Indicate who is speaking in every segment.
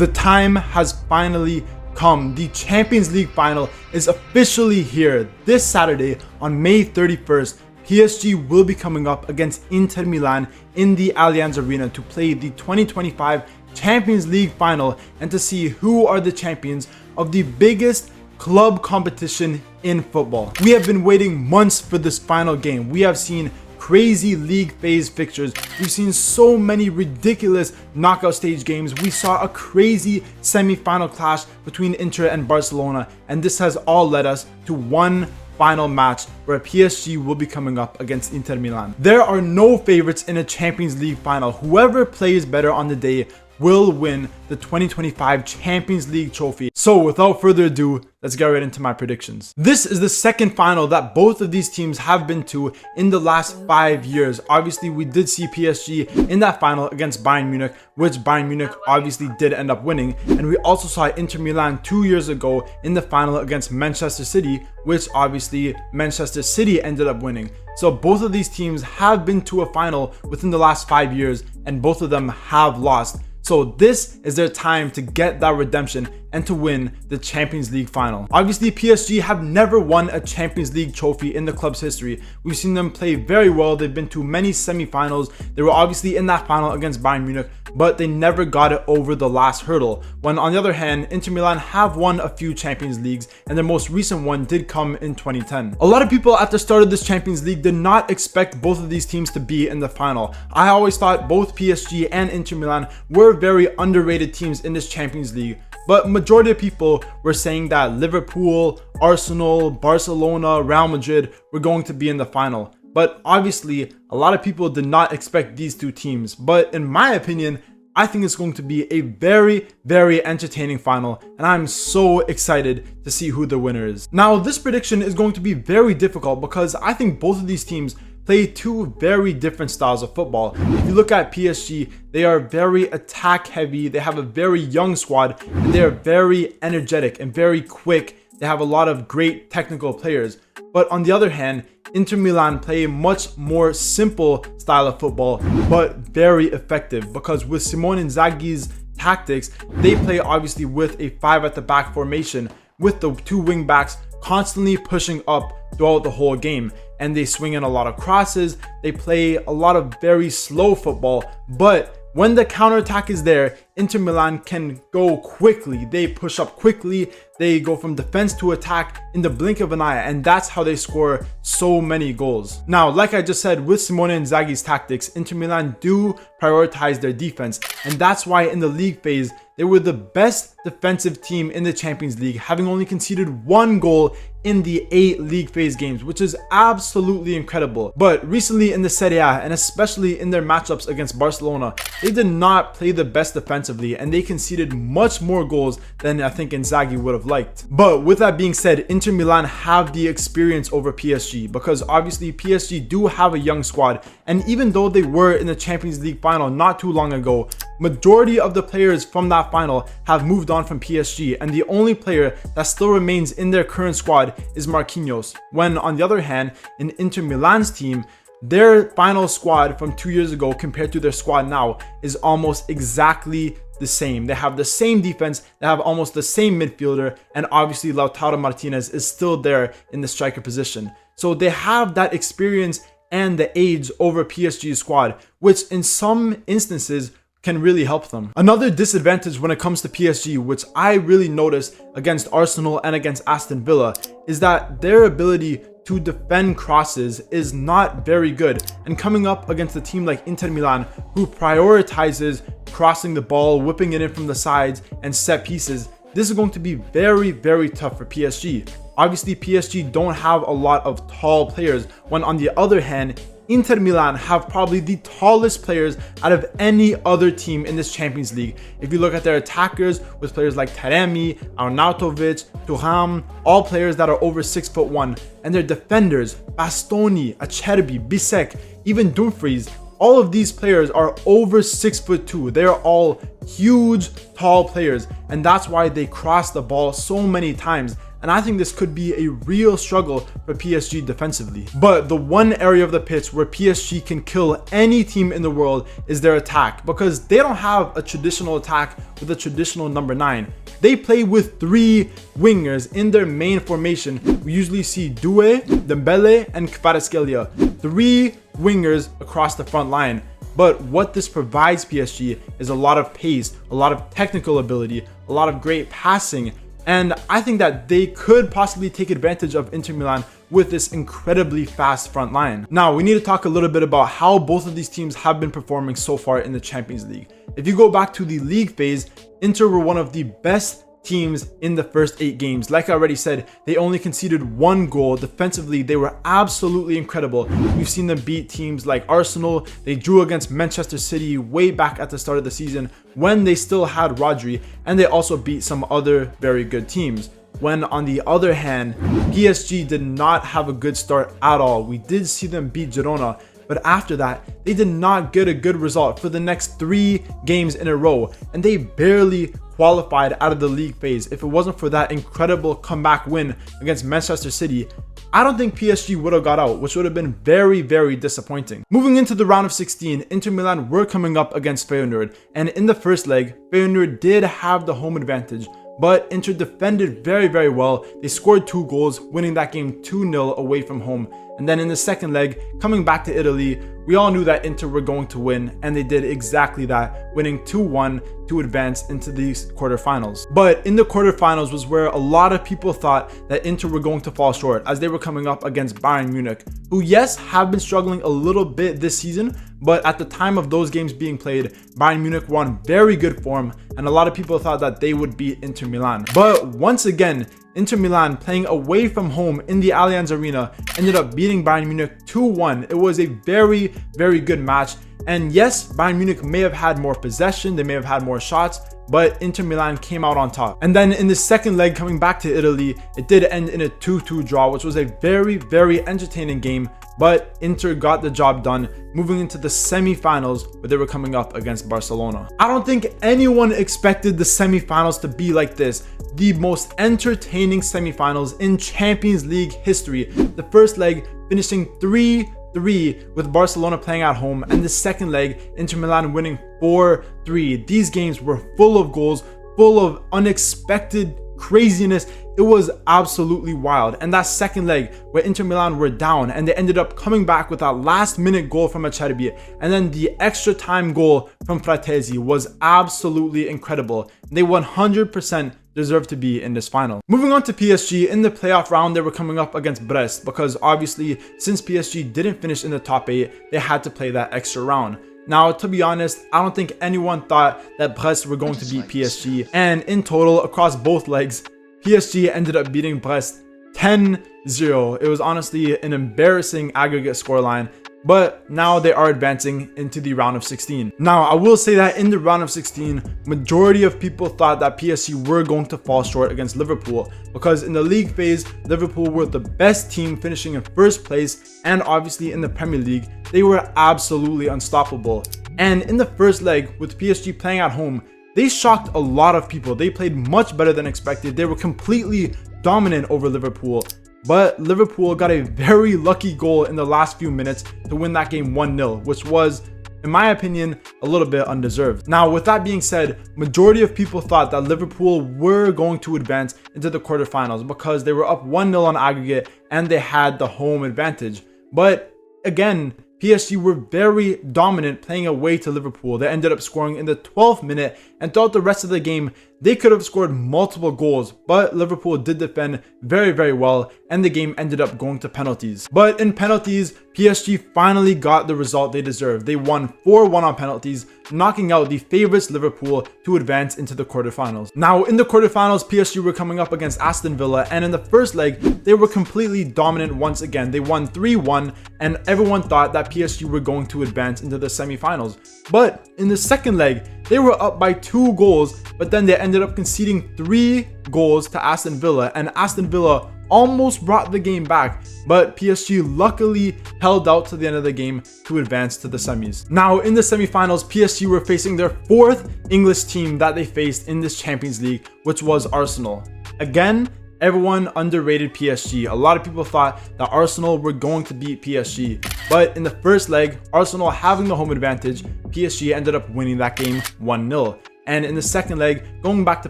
Speaker 1: The time has finally come. The Champions League final is officially here. This Saturday on May 31st, PSG will be coming up against Inter Milan in the Allianz Arena to play the 2025 Champions League final and to see who are the champions of the biggest club competition in football. We have been waiting months for this final game. We have seen crazy league phase fixtures. We've seen so many ridiculous knockout stage games. We saw a crazy semi-final clash between Inter and Barcelona, and this has all led us to one final match where PSG will be coming up against Inter Milan. There are no favorites in a Champions League final. Whoever plays better on the day will win the 2025 Champions League trophy. So without further ado, let's get right into my predictions. This is the second final that both of these teams have been to in the last 5 years. Obviously, we did see PSG in that final against Bayern Munich, which Bayern Munich obviously did end up winning. And we also saw Inter Milan 2 years ago in the final against Manchester City, which obviously Manchester City ended up winning. So both of these teams have been to a final within the last 5 years, and both of them have lost. So this is their time to get that redemption and to win the Champions League final. Obviously, PSG have never won a Champions League trophy in the club's history. We've seen them play very well. They've been to many semi-finals. They were obviously in that final against Bayern Munich, but they never got it over the last hurdle. When on the other hand, Inter Milan have won a few Champions Leagues, and their most recent one did come in 2010. A lot of people at the start of this Champions League did not expect both of these teams to be in the final. I always thought both PSG and Inter Milan were very underrated teams in this Champions League. But majority of people were saying that Liverpool, Arsenal, Barcelona, Real Madrid were going to be in the final. But obviously, a lot of people did not expect these two teams. But in my opinion, I think it's going to be a very, very entertaining final, and I'm so excited to see who the winner is. Now, this prediction is going to be very difficult because I think both of these teams play two very different styles of football. If you look at PSG, they are very attack heavy. They have a very young squad, and they are very energetic and very quick. They have a lot of great technical players. But on the other hand, Inter Milan play a much more simple style of football, but very effective, because with Simone Inzaghi's tactics, they play obviously with a 5 at the back formation with the two wing backs constantly pushing up throughout the whole game. And they swing in a lot of crosses. They play a lot of very slow football, but when the counterattack is there, Inter Milan can go quickly. They push up quickly. They go from defense to attack in the blink of an eye, and that's how they score so many goals. Now, like I just said, with Simone Inzaghi's tactics, Inter Milan do prioritize their defense, and that's why in the league phase, they were the best defensive team in the Champions League, having only conceded 1 goal in the 8 league phase games, which is absolutely incredible. But recently in the Serie A, and especially in their matchups against Barcelona, they did not play the best defensively, and they conceded much more goals than I think Inzaghi would have liked. But with that being said, Inter Milan have the experience over PSG, because obviously PSG do have a young squad, and even though they were in the Champions League final not too long ago, majority of the players from that final have moved on from PSG, and the only player that still remains in their current squad is Marquinhos. When on the other hand, in Inter Milan's team, their final squad from 2 years ago compared to their squad now is almost exactly the same. They have the same defense, they have almost the same midfielder, and obviously Lautaro Martinez is still there in the striker position. So they have that experience and the age over PSG's squad, which in some instances can really help them. Another disadvantage when it comes to PSG, which I really noticed against Arsenal and against Aston Villa, is that their ability to defend crosses is not very good. And coming up against a team like Inter Milan, who prioritizes crossing the ball, whipping it in from the sides, and set pieces, this is going to be very, very tough for PSG. Obviously, PSG don't have a lot of tall players, when on the other hand, Inter Milan have probably the tallest players out of any other team in this Champions League. If you look at their attackers, with players like Taremi, Arnautovic, Thuram, all players that are over 6'1", and their defenders, Bastoni, Acerbi, Bisek, even Dumfries, all of these players are over 6'2". They are all huge, tall players, and that's why they cross the ball so many times. and I think this could be a real struggle for PSG defensively. But the one area of the pitch where PSG can kill any team in the world is their attack, because they don't have a traditional attack with a traditional number 9. They play with 3 wingers in their main formation. We usually see Doué, Dembele, and Kvaratskhelia. 3 wingers across the front line. But what this provides PSG is a lot of pace, a lot of technical ability, a lot of great passing. And I think that they could possibly take advantage of Inter Milan with this incredibly fast front line. Now, we need to talk a little bit about how both of these teams have been performing so far in the Champions League. If you go back to the league phase, Inter were one of the best teams in the first 8 games. Like I already said, they only conceded 1 goal. Defensively, they were absolutely incredible. We've seen them beat teams like Arsenal. They drew against Manchester City way back at the start of the season when they still had Rodri, and they also beat some other very good teams. When on the other hand, PSG did not have a good start at all. We did see them beat Girona, but after that, they did not get a good result for the next 3 games in a row, and they barely qualified out of the league phase. If it wasn't for that incredible comeback win against Manchester City, I don't think PSG would have got out, which would have been very, very disappointing. Moving into the round of 16, Inter Milan were coming up against Feyenoord, and in the first leg, Feyenoord did have the home advantage, but Inter defended very, very well. They scored 2 goals, winning that game 2-0 away from home. And then in the second leg, coming back to Italy, we all knew that Inter were going to win, and they did exactly that, winning 2-1 to advance into these quarterfinals. But in the quarterfinals was where a lot of people thought that Inter were going to fall short, as they were coming up against Bayern Munich, who, yes, have been struggling a little bit this season, but at the time of those games being played, Bayern Munich were on very good form, and a lot of people thought that they would beat Inter Milan. But once again, Inter Milan, playing away from home in the Allianz Arena, ended up beating Bayern Munich 2-1. It was a very, very good match. And yes, Bayern Munich may have had more possession, they may have had more shots, but Inter Milan came out on top. And then in the second leg, coming back to Italy, it did end in a 2-2 draw, which was a very, very entertaining game, but Inter got the job done, moving into the semi-finals where they were coming up against Barcelona. I don't think anyone expected the semi-finals to be like this. The most entertaining semi-finals in Champions League history. The first leg finishing 3-3 with Barcelona playing at home, and the second leg, Inter Milan winning 4-3. These games were full of goals, full of unexpected craziness. It was absolutely wild. And that second leg where Inter Milan were down and they ended up coming back with that last minute goal from Acerbi, and then the extra time goal from Fratesi was absolutely incredible. They 100% deserve to be in this final. Moving on to PSG, in the playoff round, they were coming up against Brest, because obviously since PSG didn't finish in the top 8, they had to play that extra round. Now, to be honest, I don't think anyone thought that Brest were going to beat PSG, and in total, across both legs, PSG ended up beating Brest 10-0. It was honestly an embarrassing aggregate scoreline, but now they are advancing into the round of 16. Now, I will say that in the round of 16, majority of people thought that PSG were going to fall short against Liverpool, because in the league phase, Liverpool were the best team, finishing in first place, and obviously in the Premier League, they were absolutely unstoppable. And in the first leg, with PSG playing at home, they shocked a lot of people. They played much better than expected. They were completely dominant over Liverpool. But Liverpool got a very lucky goal in the last few minutes to win that game 1-0, which was, in my opinion, a little bit undeserved. Now, with that being said, majority of people thought that Liverpool were going to advance into the quarterfinals because they were up 1-0 on aggregate and they had the home advantage. But again, PSG were very dominant playing away to Liverpool. They ended up scoring in the 12th minute, and throughout the rest of the game, they could have scored multiple goals, but Liverpool did defend very, very well, and the game ended up going to penalties. But in penalties, PSG finally got the result they deserved. They won 4-1 on penalties, knocking out the favorites Liverpool to advance into the quarterfinals. Now, in the quarterfinals, PSG were coming up against Aston Villa, and in the first leg, they were completely dominant once again. They won 3-1, and everyone thought that PSG were going to advance into the semifinals. But in the second leg, they were up by 2 goals, but then they ended up conceding 3 goals to Aston Villa, and Aston Villa almost brought the game back, but PSG luckily held out to the end of the game to advance to the semis. Now, in the semifinals, PSG were facing their 4th English team that they faced in this Champions League, which was Arsenal. Again, everyone underrated PSG. A lot of people thought that Arsenal were going to beat PSG. But in the first leg, Arsenal having the home advantage, PSG ended up winning that game 1-0. And in the second leg, going back to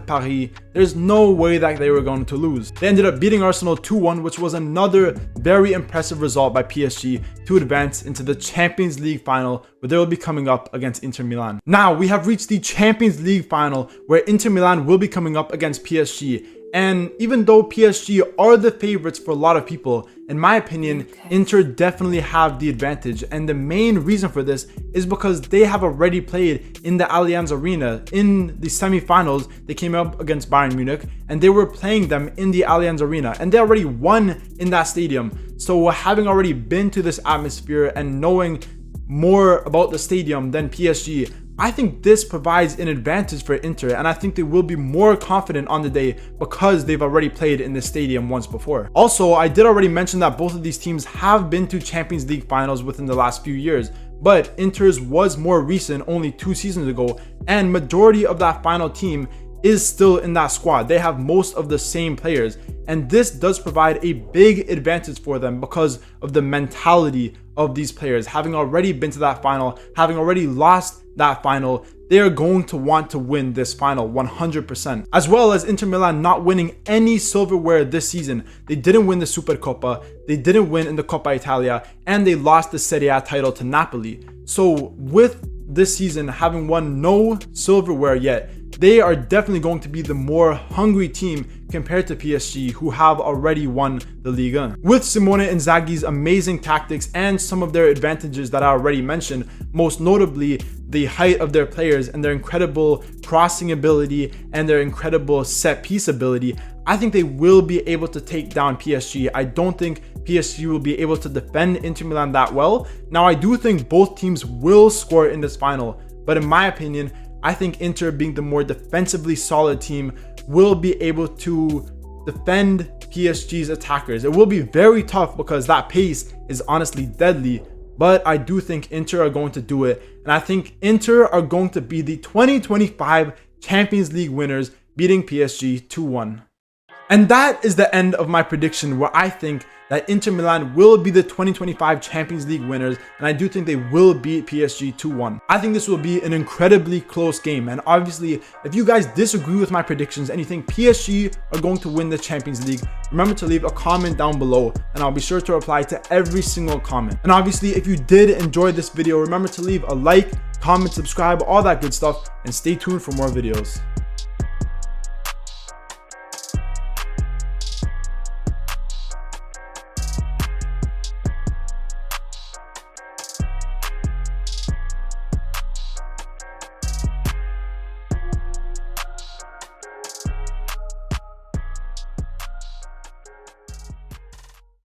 Speaker 1: Paris, there's no way that they were going to lose. They ended up beating Arsenal 2-1, which was another very impressive result by PSG to advance into the Champions League final, where they will be coming up against Inter Milan. Now, we have reached the Champions League final, where Inter Milan will be coming up against PSG. And even though PSG are the favorites for a lot of people, in my opinion, Inter definitely have the advantage. And the main reason for this is because they have already played in the Allianz Arena. In the semifinals, they came up against Bayern Munich and they were playing them in the Allianz Arena. And they already won in that stadium. So having already been to this atmosphere and knowing more about the stadium than PSG, I think this provides an advantage for Inter, and I think they will be more confident on the day because they've already played in this stadium once before. Also, I did already mention that both of these teams have been to Champions League finals within the last few years, but Inter's was more recent, only 2 seasons ago, and majority of that final team is still in that squad. They have most of the same players, and this does provide a big advantage for them because of the mentality of these players. Having already been to that final, having already lost that final, they are going to want to win this final 100%. As well as Inter Milan not winning any silverware this season. They didn't win the Supercoppa, they didn't win in the Coppa Italia, and they lost the Serie A title to Napoli. So with this season having won no silverware yet, they are definitely going to be the more hungry team compared to PSG, who have already won the Liga. With Simone Inzaghi's amazing tactics and some of their advantages that I already mentioned, most notably the height of their players and their incredible crossing ability and their incredible set piece ability, I think they will be able to take down PSG. I don't think PSG will be able to defend Inter Milan that well. Now, I do think both teams will score in this final, but in my opinion, I think Inter, being the more defensively solid team, will be able to defend PSG's attackers. It will be very tough because that pace is honestly deadly, but I do think Inter are going to do it. And I think Inter are going to be the 2025 Champions League winners, beating PSG 2-1. And that is the end of my prediction, where I think that Inter Milan will be the 2025 Champions League winners, and I do think they will beat PSG 2-1. I think this will be an incredibly close game, and obviously, if you guys disagree with my predictions and you think PSG are going to win the Champions League, remember to leave a comment down below, and I'll be sure to reply to every single comment. And obviously, if you did enjoy this video, remember to leave a like, comment, subscribe, all that good stuff, and stay tuned for more videos.